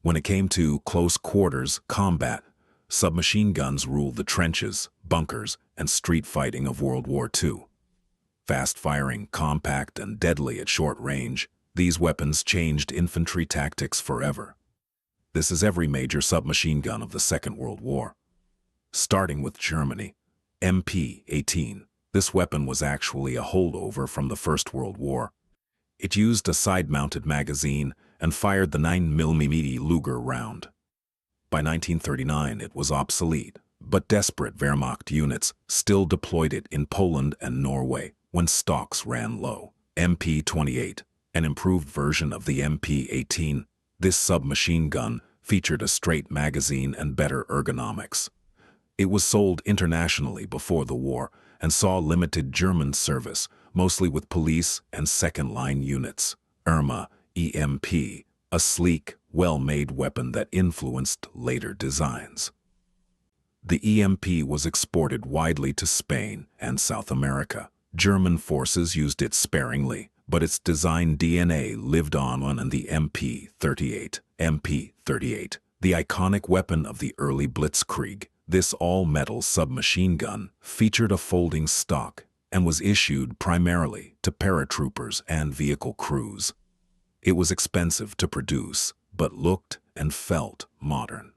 When it came to close quarters combat, submachine guns ruled the trenches, bunkers, and street fighting of World War II. Fast-firing, compact, and deadly at short range, these weapons changed infantry tactics forever. This is every major submachine gun of the Second World War. Starting with Germany, MP-18. This weapon was actually a holdover from the First World War. It used a side-mounted magazine and fired the 9mm Luger round. By 1939 it was obsolete, but desperate Wehrmacht units still deployed it in Poland and Norway when stocks ran low. MP-28, an improved version of the MP-18, this submachine gun featured a straight magazine and better ergonomics. It was sold internationally before the war and saw limited German service, mostly with police and second-line units. Irma, EMP, a sleek, well-made weapon that influenced later designs. The EMP was exported widely to Spain and South America. German forces used it sparingly, but its design DNA lived on in the MP-38. MP-38, the iconic weapon of the early Blitzkrieg. This all-metal submachine gun featured a folding stock and was issued primarily to paratroopers and vehicle crews. It was expensive to produce, but looked and felt modern.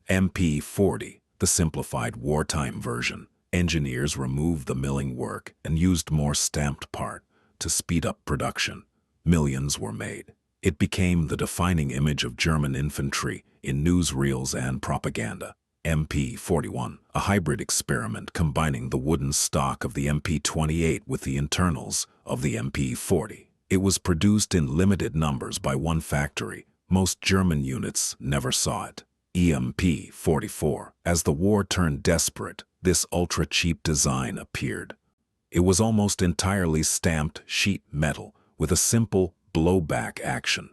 MP-40, the simplified wartime version. Engineers removed the milling work and used more stamped part to speed up production. Millions were made. It became the defining image of German infantry in newsreels and propaganda. MP-41, a hybrid experiment combining the wooden stock of the MP-28 with the internals of the MP-40. It was produced in limited numbers by one factory. Most German units never saw it. MP-44. As the war turned desperate, this ultra-cheap design appeared. It was almost entirely stamped sheet metal with a simple blowback action.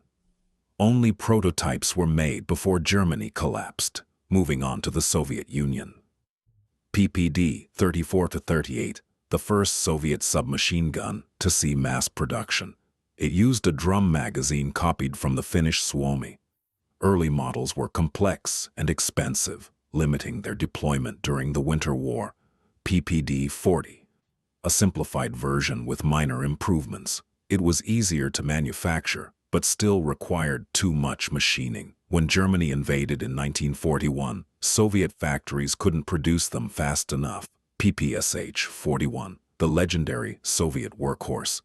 Only prototypes were made before Germany collapsed. Moving on to the Soviet Union. PPD 34-38, the first Soviet submachine gun to see mass production. It used a drum magazine copied from the Finnish Suomi. Early models were complex and expensive, limiting their deployment during the Winter War. PPD-40, a simplified version with minor improvements. It was easier to manufacture, but still required too much machining. When Germany invaded in 1941, Soviet factories couldn't produce them fast enough. PPSH-41, the legendary Soviet workhorse.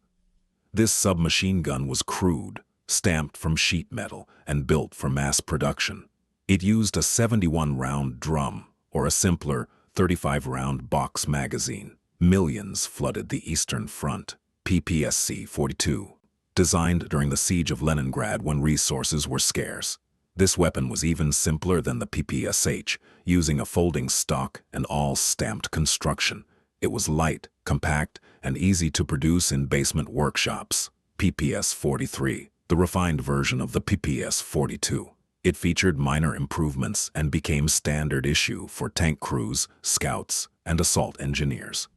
This submachine gun was crude, stamped from sheet metal, and built for mass production. It used a 71-round drum, or a simpler 35-round box magazine. Millions flooded the Eastern Front. PPSC-42, designed during the siege of Leningrad when resources were scarce. This weapon was even simpler than the PPSH, using a folding stock and all-stamped construction. It was light, compact, and easy to produce in basement workshops. PPS-43, the refined version of the PPS-42. It featured minor improvements and became standard issue for tank crews, scouts, and assault engineers.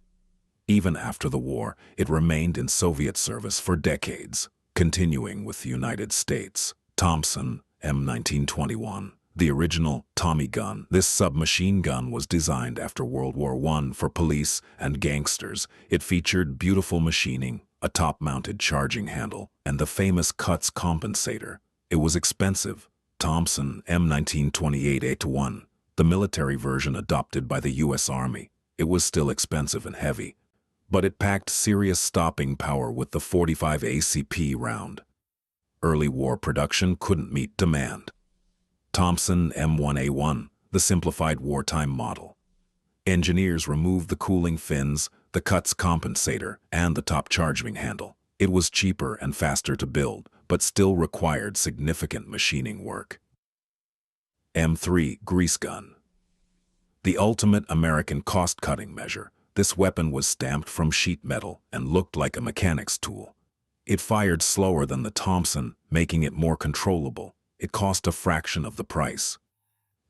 Even after the war, it remained in Soviet service for decades. Continuing with the United States. Thompson M1921, the original Tommy gun. This submachine gun was designed after World War I for police and gangsters. It featured beautiful machining, a top-mounted charging handle, and the famous cuts compensator. It was expensive. Thompson M1928-A1, the military version adopted by the U.S. Army. It was still expensive and heavy, but it packed serious stopping power with the 45 ACP round. Early war production couldn't meet demand. Thompson M1A1, the simplified wartime model. Engineers removed the cooling fins, the cuts compensator, and the top charging handle. It was cheaper and faster to build, but still required significant machining work. M3 Grease Gun. The ultimate American cost-cutting measure, this weapon was stamped from sheet metal and looked like a mechanic's tool. It fired slower than the Thompson, making it more controllable. It cost a fraction of the price.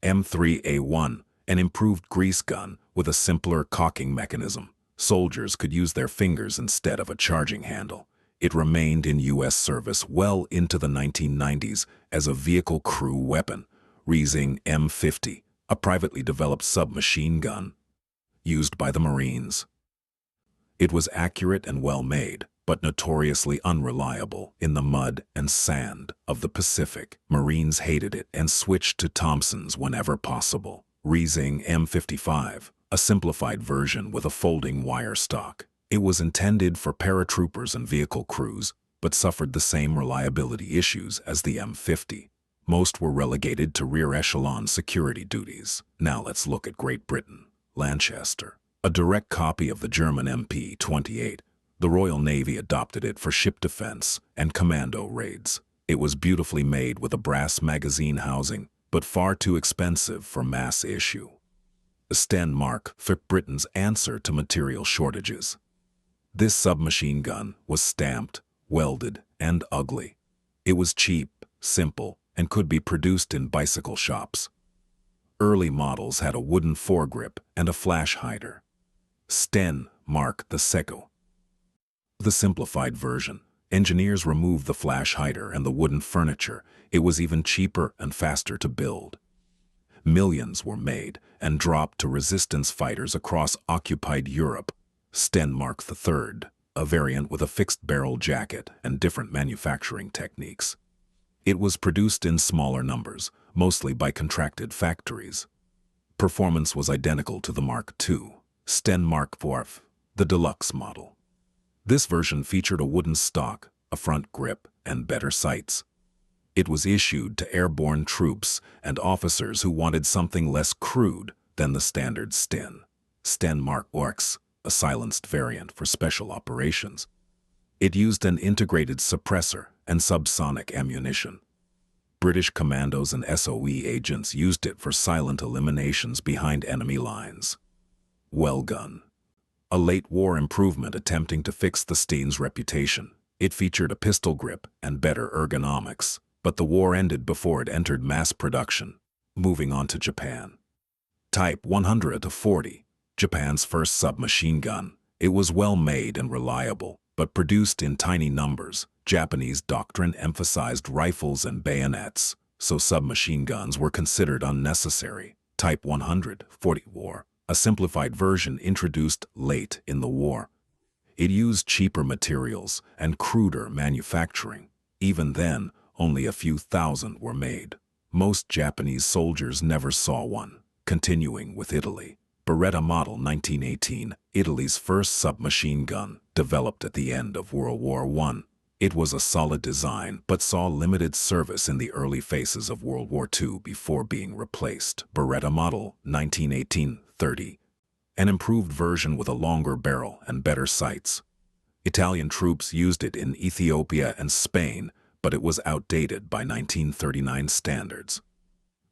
M3A1, an improved grease gun with a simpler cocking mechanism. Soldiers could use their fingers instead of a charging handle. It remained in U.S. service well into the 1990s as a vehicle crew weapon, raising M50, a privately developed submachine gun used by the Marines. It was accurate and well-made, but notoriously unreliable in the mud and sand of the Pacific. Marines hated it and switched to Thompsons whenever possible. Raising M55, a simplified version with a folding wire stock. It was intended for paratroopers and vehicle crews, but suffered the same reliability issues as the M50. Most were relegated to rear echelon security duties. Now let's look at Great Britain. Lanchester, a direct copy of the German MP-28. The Royal Navy adopted it for ship defense and commando raids. It was beautifully made with a brass magazine housing, but far too expensive for mass issue. The Stenmark, Britain's answer to material shortages. This submachine gun was stamped, welded, and ugly. It was cheap, simple, and could be produced in bicycle shops. Early models had a wooden foregrip and a flash hider. Stenmark the Seco. The simplified version. Engineers removed the flash hider and the wooden furniture. It was even cheaper and faster to build. Millions were made and dropped to resistance fighters across occupied Europe. Stenmark III, a variant with a fixed barrel jacket and different manufacturing techniques. It was produced in smaller numbers, mostly by contracted factories. Performance was identical to the Mark II. Stenmark IV, the deluxe model. This version featured a wooden stock, a front grip, and better sights. It was issued to airborne troops and officers who wanted something less crude than the standard Stenmark Orks, a silenced variant for special operations. It used an integrated suppressor and subsonic ammunition. British commandos and SOE agents used it for silent eliminations behind enemy lines. Wellgun, a late-war improvement attempting to fix the Steen's reputation. It featured a pistol grip and better ergonomics, but the war ended before it entered mass production. Moving on to Japan. Type 140, Japan's first submachine gun. It was well made and reliable, but produced in tiny numbers. Japanese doctrine emphasized rifles and bayonets, so submachine guns were considered unnecessary. Type 140 War, a simplified version introduced late in the war. It used cheaper materials and cruder manufacturing. Even then, only a few thousand were made. Most Japanese soldiers never saw one. Continuing with Italy. Beretta Model 1918, Italy's first submachine gun, developed at the end of World War I. It was a solid design, but saw limited service in the early phases of World War II before being replaced. Beretta Model 1918-30, an improved version with a longer barrel and better sights. Italian troops used it in Ethiopia and Spain, but it was outdated by 1939 standards.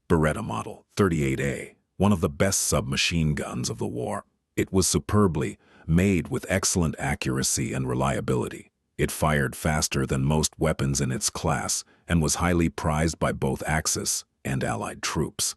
Beretta Model 38A, one of the best submachine guns of the war. It was superbly made with excellent accuracy and reliability. It fired faster than most weapons in its class and was highly prized by both Axis and Allied troops.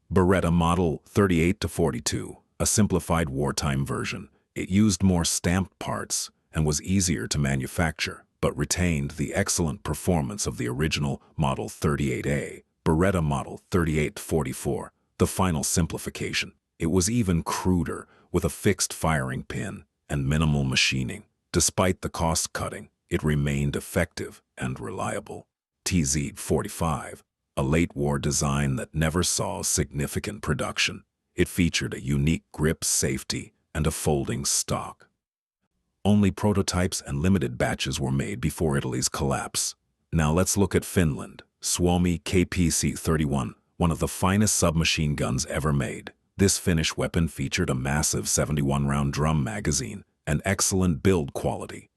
Beretta Model 38-42, a simplified wartime version. It used more stamped parts and was easier to manufacture, but retained the excellent performance of the original Model 38A. Beretta Model 38-44, the final simplification. It was even cruder, with a fixed firing pin and minimal machining. Despite the cost-cutting, it remained effective and reliable. TZ-45, a late-war design that never saw significant production. It featured a unique grip safety and a folding stock. Only prototypes and limited batches were made before Italy's collapse. Now let's look at Finland. Suomi KPC-31, one of the finest submachine guns ever made. This Finnish weapon featured a massive 71-round drum magazine and excellent build quality.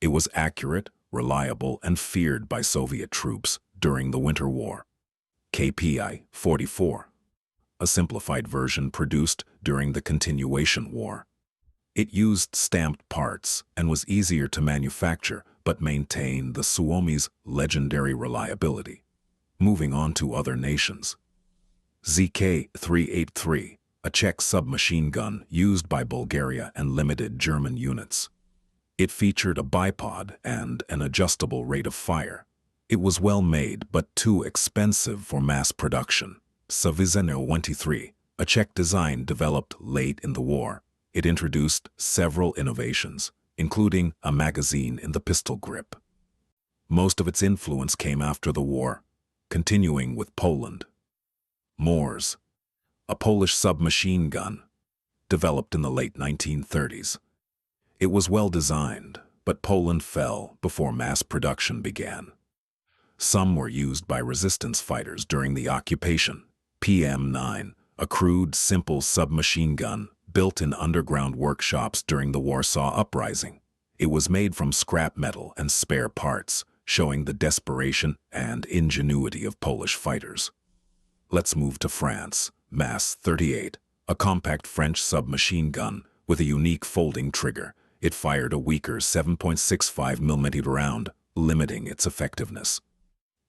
It was accurate, reliable, and feared by Soviet troops during the Winter War. KPI-44, a simplified version produced during the Continuation War. It used stamped parts and was easier to manufacture, but maintained the Suomi's legendary reliability. Moving on to other nations. ZK-383, a Czech submachine gun used by Bulgaria and limited German units. It featured a bipod and an adjustable rate of fire. It was well made but too expensive for mass production. WW2 a Czech design developed late in the war. It introduced several innovations, including a magazine in the pistol grip. Most of its influence came after the war, continuing with Poland. Mors, a Polish submachine gun, developed in the late 1930s. It was well designed, but Poland fell before mass production began. Some were used by resistance fighters during the occupation. PM9, a crude, simple submachine gun built in underground workshops during the Warsaw Uprising. It was made from scrap metal and spare parts, showing the desperation and ingenuity of Polish fighters. Let's move to France. Mass 38, a compact French submachine gun with a unique folding trigger. It fired a weaker 7.65 mm round, limiting its effectiveness.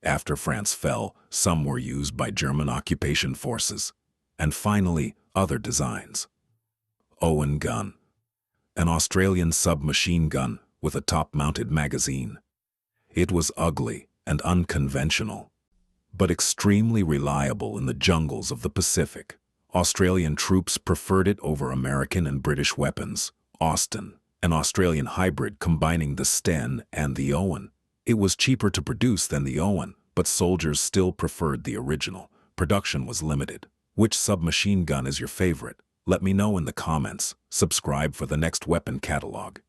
After France fell, some were used by German occupation forces. And finally, other designs. Owen gun, an Australian submachine gun with a top-mounted magazine. It was ugly and unconventional, but extremely reliable in the jungles of the Pacific. Australian troops preferred it over American and British weapons. Austin, an Australian hybrid combining the Sten and the Owen. It was cheaper to produce than the Owen, but soldiers still preferred the original. Production was limited. Which submachine gun is your favorite? Let me know in the comments. Subscribe for the next weapon catalog.